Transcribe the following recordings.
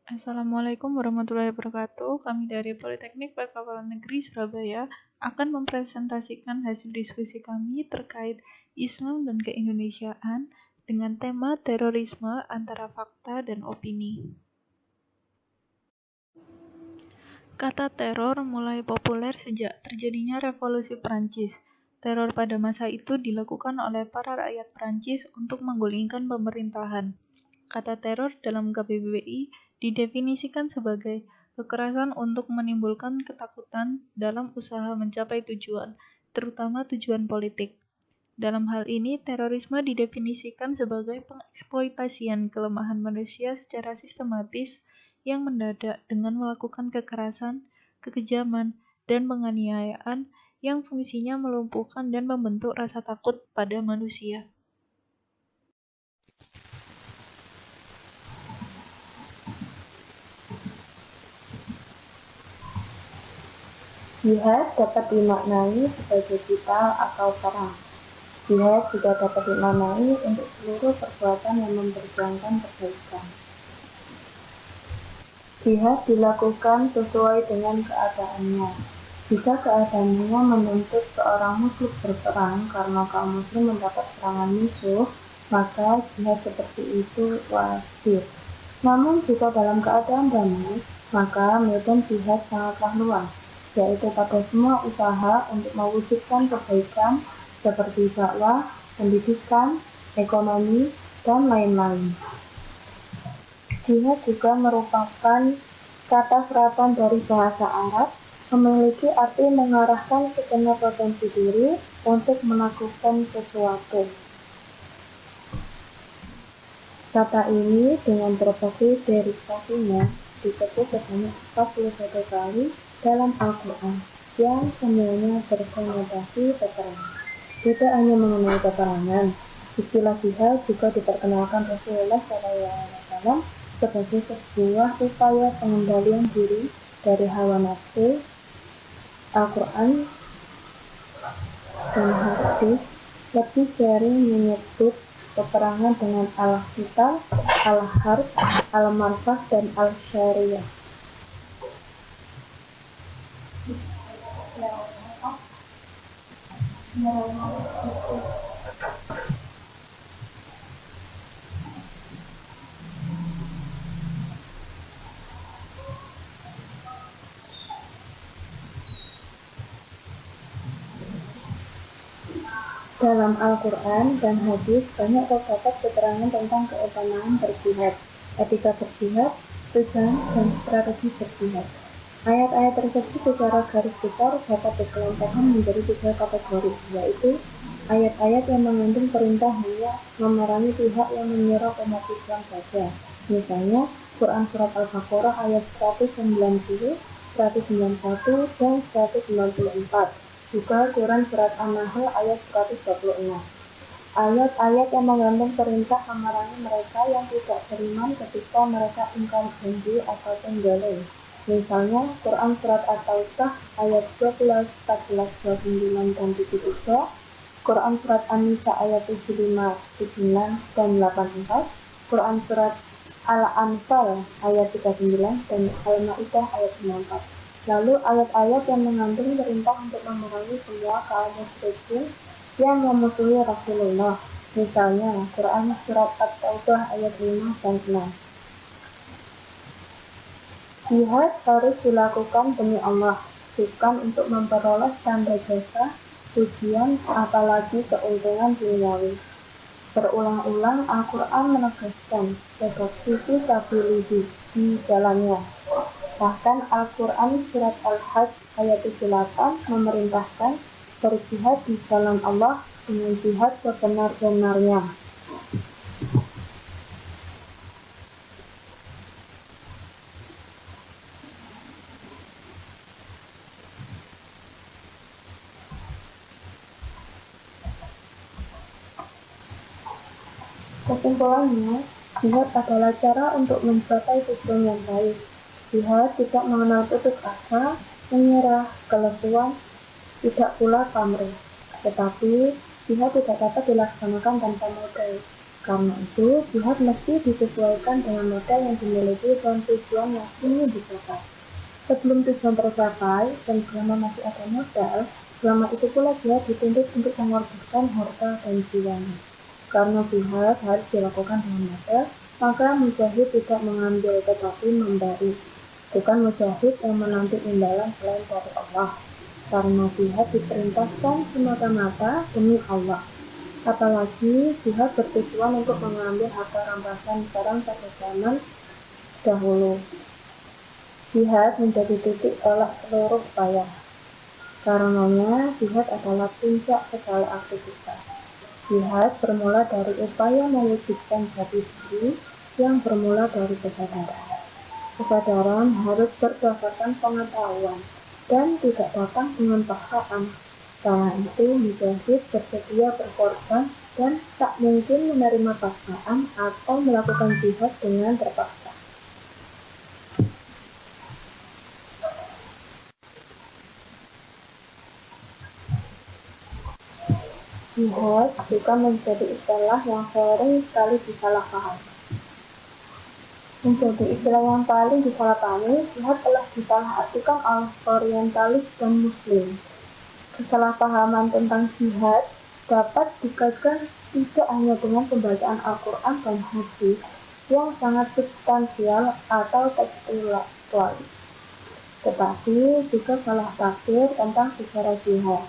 Assalamualaikum warahmatullahi wabarakatuh. Kami dari Politeknik Perkapalan Negeri Surabaya akan mempresentasikan hasil diskusi kami terkait Islam dan keindonesiaan dengan tema terorisme antara fakta dan opini. Kata teror mulai populer sejak terjadinya Revolusi Prancis. Teror pada masa itu dilakukan oleh para rakyat Prancis untuk menggulingkan pemerintahan. Kata teror dalam KBBI didefinisikan sebagai kekerasan untuk menimbulkan ketakutan dalam usaha mencapai tujuan, terutama tujuan politik. Dalam hal ini, terorisme didefinisikan sebagai pengeksploitasian kelemahan manusia secara sistematis yang mendadak dengan melakukan kekerasan, kekejaman, dan penganiayaan yang fungsinya melumpuhkan dan membentuk rasa takut pada manusia. Jihad dapat dimaknai sebagai vital atau perang. Jihad juga dapat dimaknai untuk seluruh perbuatan yang memperjuangkan kebaikan. Jihad dilakukan sesuai dengan keadaannya. Jika keadaannya menuntut seorang musuh berperang karena kaum muslim mendapat serangan musuh, maka jihad seperti itu wajib. Namun jika dalam keadaan damai, maka medan jihad sangatlah luas, yaitu pada semua usaha untuk mewujudkan kebaikan seperti dakwah, pendidikan, ekonomi, dan lain-lain. Jihad juga merupakan kata serapan dari bahasa Arab, memiliki arti mengarahkan segenap potensi diri untuk melakukan sesuatu. Kata ini dengan berbagai derivasinya disebut sebanyak 41 kali dalam Al-Quran yang semuanya berkonotasi peperangan. Tidak hanya mengenai peperangan, istilah jihad juga diperkenalkan Rasulullah SAW sebagai sebuah upaya pengendalian diri dari hawa nafsu. Al-Quran dan hadis lebih sering menyebut peperangan dengan al-qital, al-harb, al-marfah, dan al-syariah. Dalam Al-Quran dan hadis banyak terdapat keterangan tentang keutamaan berjihad, etika berjihad, tujuan dan strategi berjihad. Ayat-ayat tersebut secara garis besar dapat dikelompokkan menjadi 3 kategori, yaitu ayat-ayat yang mengandung perintah hanya memerangi pihak yang menyerang umat Islam saja. Misalnya, Quran Surat Al-Baqarah ayat 190, 191, dan 194. Juga Quran Surat An-Nahl ayat 126. Ayat-ayat yang mengandung perintah memerangi mereka yang tidak beriman ketika mereka ingkar janji ataupun zalim. Misalnya Quran Surat At-Taubah ayat 12, 14, 29, dan 73, Quran Surat An-Nisa ayat 75, 79, dan 84, Quran Surat Al-Anfal ayat 39, dan Al-Ma'idah ayat 94. Lalu ayat-ayat yang mengandung perintah untuk memerangi semua kaum musyrikin yang memusuhi Rasulullah. Misalnya Quran Surat At-Taubah ayat 5 dan 6. Jihad harus dilakukan demi Allah, bukan untuk memperoleh tanda jasa, pujian, apalagi keuntungan duniawi. Berulang-ulang Al-Quran menegaskan sebab sisi sabilihi di jalannya. Bahkan Al-Quran Surat Al-Hajj ayat 78 memerintahkan berjihad di jalan Allah dengan jihad sebenar-benarnya. Kesimpulannya, jihad adalah cara untuk mencapai tujuan yang baik. Jihad tidak mengenal putus asa, menyerah, kelesuan, tidak pula pamrih. Tetapi, jihad tidak dapat dilaksanakan tanpa modal. Karena itu, jihad mesti disesuaikan dengan modal yang dimiliki dan tujuan yang ingin dicapai. Sebelum tujuan tercapai dan selama masih ada modal, selama itu pula jihad dituntut untuk mengorbankan harta dan jiwanya. Karena jihad harus dilakukan dengan modal, maka mujahid tidak mengambil tetapi memberi. Bukan mujahid yang menanti imbalan selain dari Allah. Karena jihad diperintahkan semata-mata demi Allah. Apalagi jihad bertujuan untuk mengambil harta rampasan barang pada zaman dahulu. Jihad menjadi titik tolak seluruh upaya. Karenanya, jihad adalah puncak segala aktivitas. Jihad bermula dari upaya mewujudkan jati diri yang bermula dari kesadaran. Kesadaran harus berdasarkan pengetahuan dan tidak datang dengan paksaan. Karena itu, mujahid bersedia berkorban dan tak mungkin menerima paksaan atau melakukan jihad dengan terpaksa. Jihad juga menjadi istilah yang sering sekali disalahpahami. Menjadi istilah yang paling disalahpahami, jihad telah disalahartikan oleh orientalis dan muslim. Kesalahpahaman tentang jihad dapat dikaitkan tidak hanya dengan pembacaan Al-Quran dan hadis yang sangat substansial atau tekstualis, tetapi juga salah tafsir tentang sejarah jihad.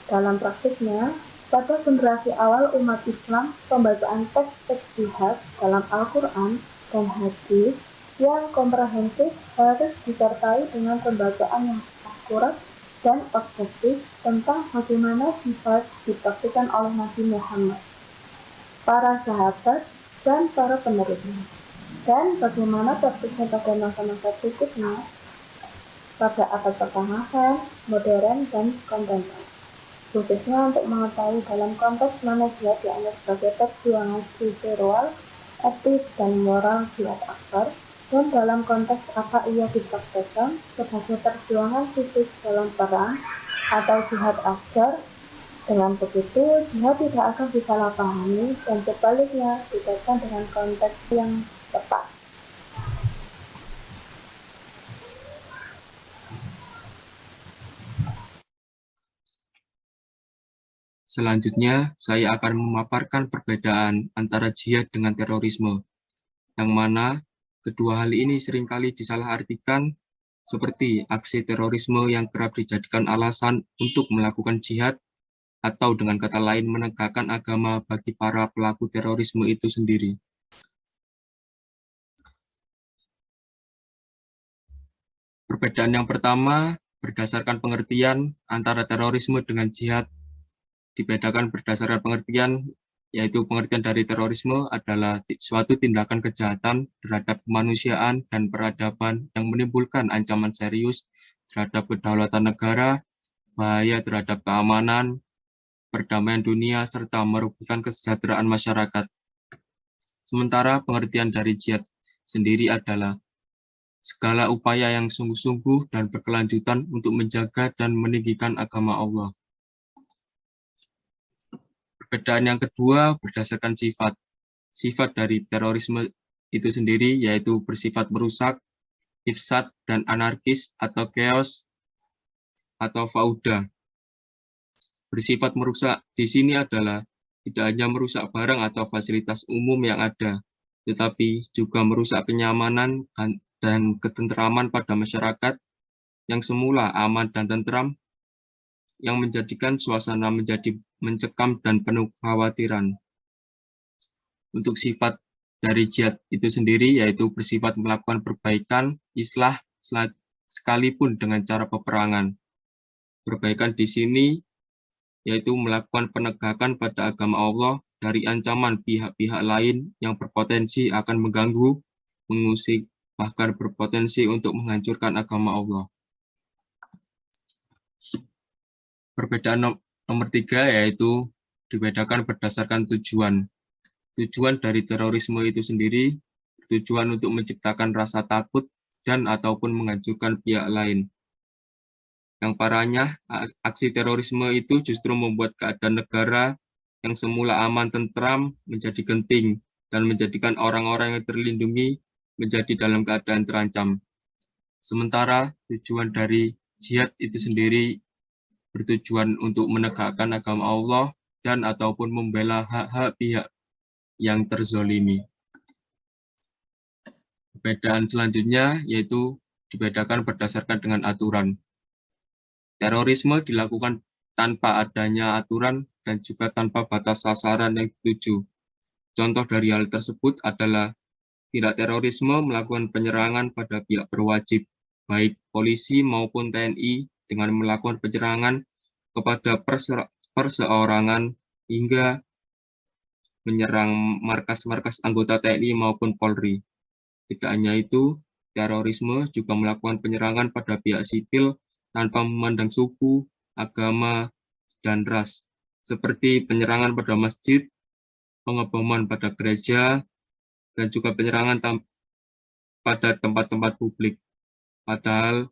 Dalam praktiknya, pada generasi awal umat Islam, pembacaan teks-teks jihad dalam Al-Quran dan hadis yang komprehensif harus disertai dengan pembacaan yang akurat dan objektif tentang bagaimana jihad dipraktikkan oleh Nabi Muhammad, para sahabat, dan para penerusnya, dan bagaimana praktiknya pada masa-masa berikutnya pada abad pertengahan, modern, dan kontemporer. Khususnya untuk mengetahui dalam konteks mana jihad dianggap sebagai perjuangan spiritual, etis, dan moral jihad akbar, dan dalam konteks apa ia dipraktikkan sebagai perjuangan fisik dalam perang atau jihad akbar. Dengan begitu, jihad tidak akan disalahpahami dan sebaliknya dikaitkan dengan konteks yang tepat. Selanjutnya, saya akan memaparkan perbedaan antara jihad dengan terorisme, yang mana kedua hal ini seringkali disalahartikan seperti aksi terorisme yang kerap dijadikan alasan untuk melakukan jihad, atau dengan kata lain menegakkan agama bagi para pelaku terorisme itu sendiri. Perbedaan yang pertama, berdasarkan pengertian antara terorisme dengan jihad, dibedakan berdasarkan pengertian, yaitu pengertian dari terorisme adalah suatu tindakan kejahatan terhadap kemanusiaan dan peradaban yang menimbulkan ancaman serius terhadap kedaulatan negara, bahaya terhadap keamanan, perdamaian dunia, serta merugikan kesejahteraan masyarakat. Sementara pengertian dari jihad sendiri adalah segala upaya yang sungguh-sungguh dan berkelanjutan untuk menjaga dan meninggikan agama Allah. Perbedaan yang kedua berdasarkan sifat. Sifat dari terorisme itu sendiri yaitu bersifat merusak, ifsad, dan anarkis atau chaos atau fauda. Bersifat merusak di sini adalah tidak hanya merusak barang atau fasilitas umum yang ada, tetapi juga merusak kenyamanan dan ketenteraman pada masyarakat yang semula aman dan tentram, yang menjadikan suasana menjadi mencekam dan penuh kekhawatiran. Untuk sifat dari jihad itu sendiri yaitu bersifat melakukan perbaikan, islah, sekalipun dengan cara peperangan. Perbaikan di sini yaitu melakukan penegakan pada agama Allah dari ancaman pihak-pihak lain yang berpotensi akan mengganggu, mengusik, bahkan berpotensi untuk menghancurkan agama Allah. Perbedaan nomor 3 yaitu dibedakan berdasarkan tujuan. Tujuan dari terorisme itu sendiri tujuan untuk menciptakan rasa takut dan ataupun menghancurkan pihak lain. Yang parahnya, aksi terorisme itu justru membuat keadaan negara yang semula aman tentram menjadi genting dan menjadikan orang-orang yang terlindungi menjadi dalam keadaan terancam. Sementara tujuan dari jihad itu sendiri bertujuan untuk menegakkan agama Allah dan ataupun membela hak-hak pihak yang terzolimi. Perbedaan selanjutnya yaitu dibedakan berdasarkan dengan aturan. Terorisme dilakukan tanpa adanya aturan dan juga tanpa batas sasaran yang dituju. Contoh dari hal tersebut adalah tindak terorisme melakukan penyerangan pada pihak berwajib, baik polisi maupun TNI, dengan melakukan penyerangan kepada perseorangan hingga menyerang markas-markas anggota TNI maupun Polri. Tidak hanya itu, terorisme juga melakukan penyerangan pada pihak sipil tanpa memandang suku, agama, dan ras, seperti penyerangan pada masjid, pengeboman pada gereja, dan juga penyerangan pada tempat-tempat publik. Padahal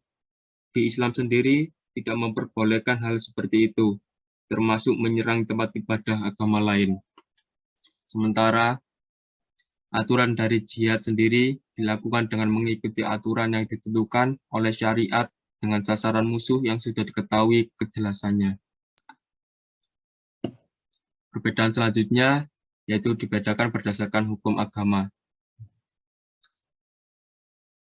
di Islam sendiri tidak memperbolehkan hal seperti itu, termasuk menyerang tempat ibadah agama lain. Sementara aturan dari jihad sendiri dilakukan dengan mengikuti aturan yang ditentukan oleh syariat dengan sasaran musuh yang sudah diketahui kejelasannya. Perbedaan selanjutnya yaitu dibedakan berdasarkan hukum agama.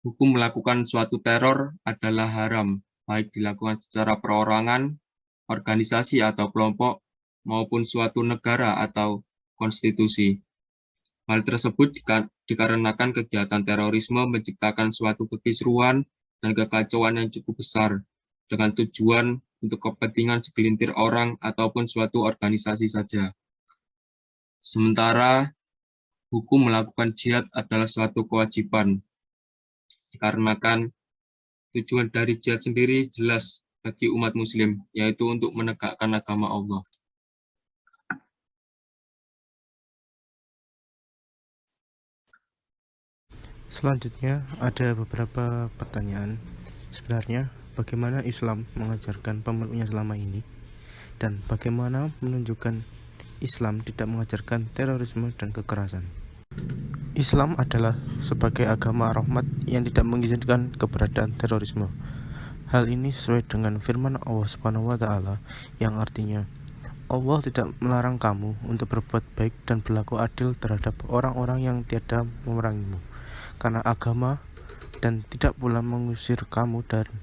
Hukum melakukan suatu teror adalah haram, baik dilakukan secara perorangan, organisasi atau kelompok, maupun suatu negara atau konstitusi. Hal tersebut dikarenakan kegiatan terorisme menciptakan suatu kekisruan dan kekacauan yang cukup besar, dengan tujuan untuk kepentingan segelintir orang ataupun suatu organisasi saja. Sementara hukum melakukan jihad adalah suatu kewajiban, dikarenakan tujuan dari jihad sendiri jelas bagi umat muslim, yaitu untuk menegakkan agama Allah. Selanjutnya ada beberapa pertanyaan. Sebenarnya bagaimana Islam mengajarkan pemeluknya selama ini, dan bagaimana menunjukkan Islam tidak mengajarkan terorisme dan kekerasan. Islam adalah sebagai agama rahmat yang tidak mengizinkan keberadaan terorisme. Hal ini sesuai dengan firman Allah Subhanahu wa taala yang artinya, Allah tidak melarang kamu untuk berbuat baik dan berlaku adil terhadap orang-orang yang tiada memerangimu karena agama, dan tidak pula mengusir kamu dari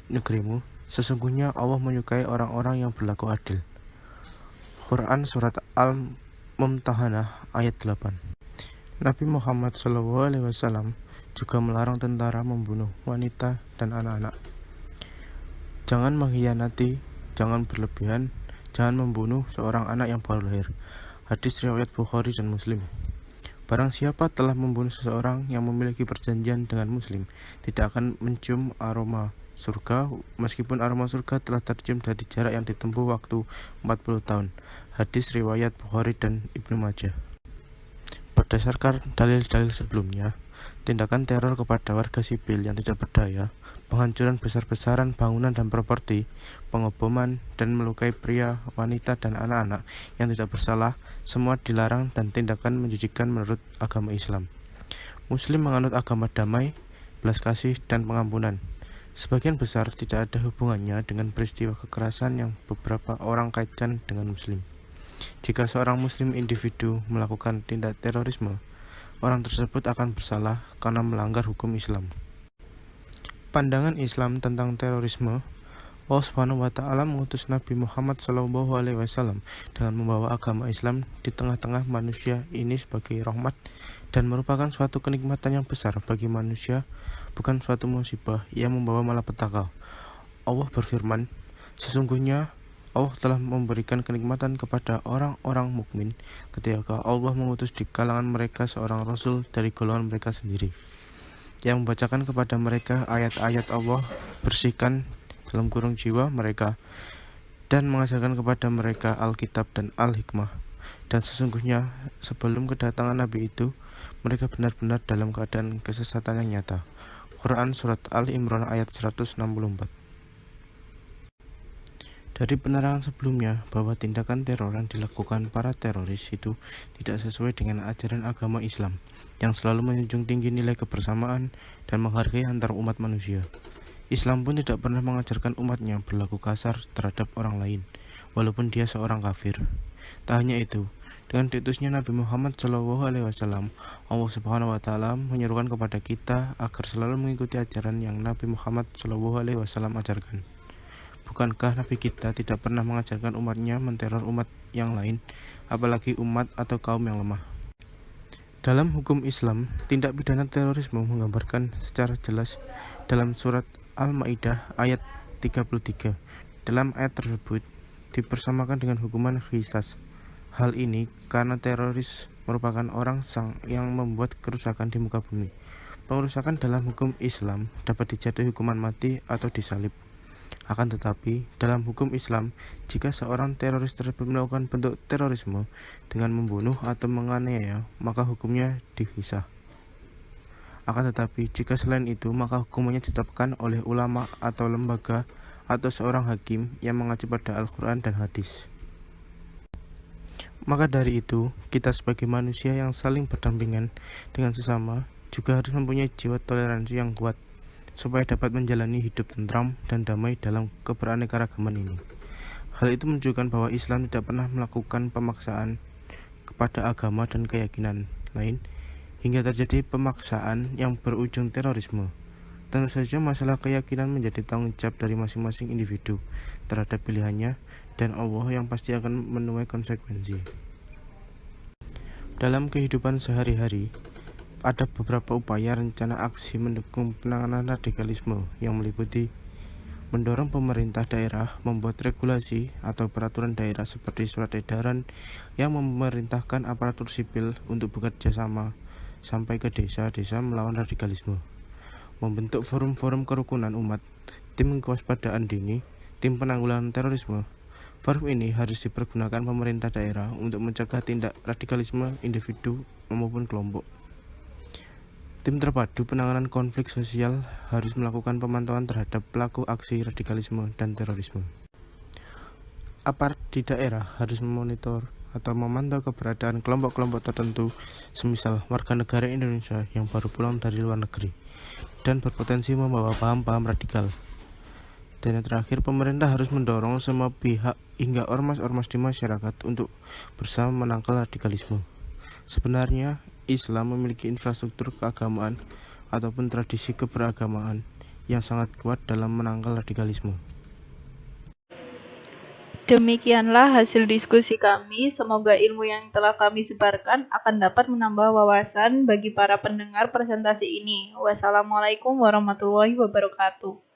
negerimu. Sesungguhnya Allah menyukai orang-orang yang berlaku adil. Quran Surat Al-Mumtahanah ayat 8. Nabi Muhammad SAW juga melarang tentara membunuh wanita dan anak-anak. Jangan mengkhianati, jangan berlebihan, jangan membunuh seorang anak yang baru lahir. Hadis riwayat Bukhari dan Muslim. Barang siapa telah membunuh seseorang yang memiliki perjanjian dengan Muslim, tidak akan mencium aroma surga, meskipun aroma surga telah tercium dari jarak yang ditempuh waktu 40 tahun. Hadis riwayat Bukhari dan Ibnu Majah. Berdasarkan dalil-dalil sebelumnya, tindakan teror kepada warga sipil yang tidak berdaya, penghancuran besar-besaran bangunan dan properti, pengeboman, dan melukai pria, wanita, dan anak-anak yang tidak bersalah, semua dilarang dan tindakan menjijikan menurut agama Islam. Muslim menganut agama damai, belas kasih, dan pengampunan. Sebagian besar tidak ada hubungannya dengan peristiwa kekerasan yang beberapa orang kaitkan dengan Muslim. Jika seorang Muslim individu melakukan tindak terorisme, orang tersebut akan bersalah karena melanggar hukum Islam. Pandangan Islam tentang terorisme. Allah Subhanahu wa taala mengutus Nabi Muhammad SAW dengan membawa agama Islam di tengah-tengah manusia ini sebagai rahmat dan merupakan suatu kenikmatan yang besar bagi manusia, bukan suatu musibah yang membawa malapetaka. Allah berfirman, sesungguhnya Allah telah memberikan kenikmatan kepada orang-orang mukmin ketika Allah mengutus di kalangan mereka seorang rasul dari golongan mereka sendiri, yang membacakan kepada mereka ayat-ayat Allah, bersihkan dalam kurung jiwa mereka, dan mengajarkan kepada mereka Alkitab dan Al-Hikmah. Dan sesungguhnya sebelum kedatangan Nabi itu, mereka benar-benar dalam keadaan kesesatan yang nyata. Quran Surat Ali Imran ayat 164. Dari penerangan sebelumnya bahwa tindakan teror yang dilakukan para teroris itu tidak sesuai dengan ajaran agama Islam yang selalu menjunjung tinggi nilai kebersamaan dan menghargai antar umat manusia. Islam pun tidak pernah mengajarkan umatnya berlaku kasar terhadap orang lain, walaupun dia seorang kafir. Tak hanya itu, dengan diutusnya Nabi Muhammad SAW, Allah Subhanahu wa Ta'ala menyerukan kepada kita agar selalu mengikuti ajaran yang Nabi Muhammad SAW ajarkan. Bukankah Nabi kita tidak pernah mengajarkan umatnya menteror umat yang lain, apalagi umat atau kaum yang lemah? Dalam hukum Islam, tindak pidana terorisme menggambarkan secara jelas dalam surat Al-Maidah ayat 33. Dalam ayat tersebut dipersamakan dengan hukuman qisas. Hal ini karena teroris merupakan orang yang membuat kerusakan di muka bumi. Pengerusakan dalam hukum Islam dapat dijatuhi hukuman mati atau disalib. Akan tetapi, dalam hukum Islam, jika seorang teroris tersebut melakukan bentuk terorisme dengan membunuh atau menganiaya, maka hukumnya diqisas. Akan tetapi, jika selain itu, maka hukumannya ditetapkan oleh ulama atau lembaga atau seorang hakim yang mengacu pada Al-Quran dan hadis. Maka dari itu, kita sebagai manusia yang saling berdampingan dengan sesama juga harus mempunyai jiwa toleransi yang kuat, supaya dapat menjalani hidup tentram dan damai dalam keberaneka-ragaman ini. Hal itu menunjukkan bahwa Islam tidak pernah melakukan pemaksaan kepada agama dan keyakinan lain, hingga terjadi pemaksaan yang berujung terorisme. Tentu saja masalah keyakinan menjadi tanggung jawab dari masing-masing individu terhadap pilihannya, dan Allah yang pasti akan menuai konsekuensi. Dalam kehidupan sehari-hari, ada beberapa upaya rencana aksi mendukung penanganan radikalisme yang meliputi mendorong pemerintah daerah membuat regulasi atau peraturan daerah seperti surat edaran yang memerintahkan aparatur sipil untuk bekerja sama sampai ke desa-desa melawan radikalisme, membentuk forum-forum kerukunan umat, tim kewaspadaan dini, tim penanggulangan terorisme. Forum ini harus dipergunakan pemerintah daerah untuk mencegah tindak radikalisme individu maupun kelompok. Tim terpadu penanganan konflik sosial harus melakukan pemantauan terhadap pelaku aksi radikalisme dan terorisme. Aparat di daerah harus memonitor atau memantau keberadaan kelompok-kelompok tertentu, semisal warga negara Indonesia yang baru pulang dari luar negeri dan berpotensi membawa paham-paham radikal. Dan yang terakhir, pemerintah harus mendorong semua pihak hingga ormas-ormas di masyarakat untuk bersama menangkal radikalisme. Sebenarnya, Islam memiliki infrastruktur keagamaan ataupun tradisi keberagamaan yang sangat kuat dalam menangkal radikalisme. Demikianlah hasil diskusi kami. Semoga ilmu yang telah kami sebarkan akan dapat menambah wawasan bagi para pendengar presentasi ini. Wassalamualaikum warahmatullahi wabarakatuh.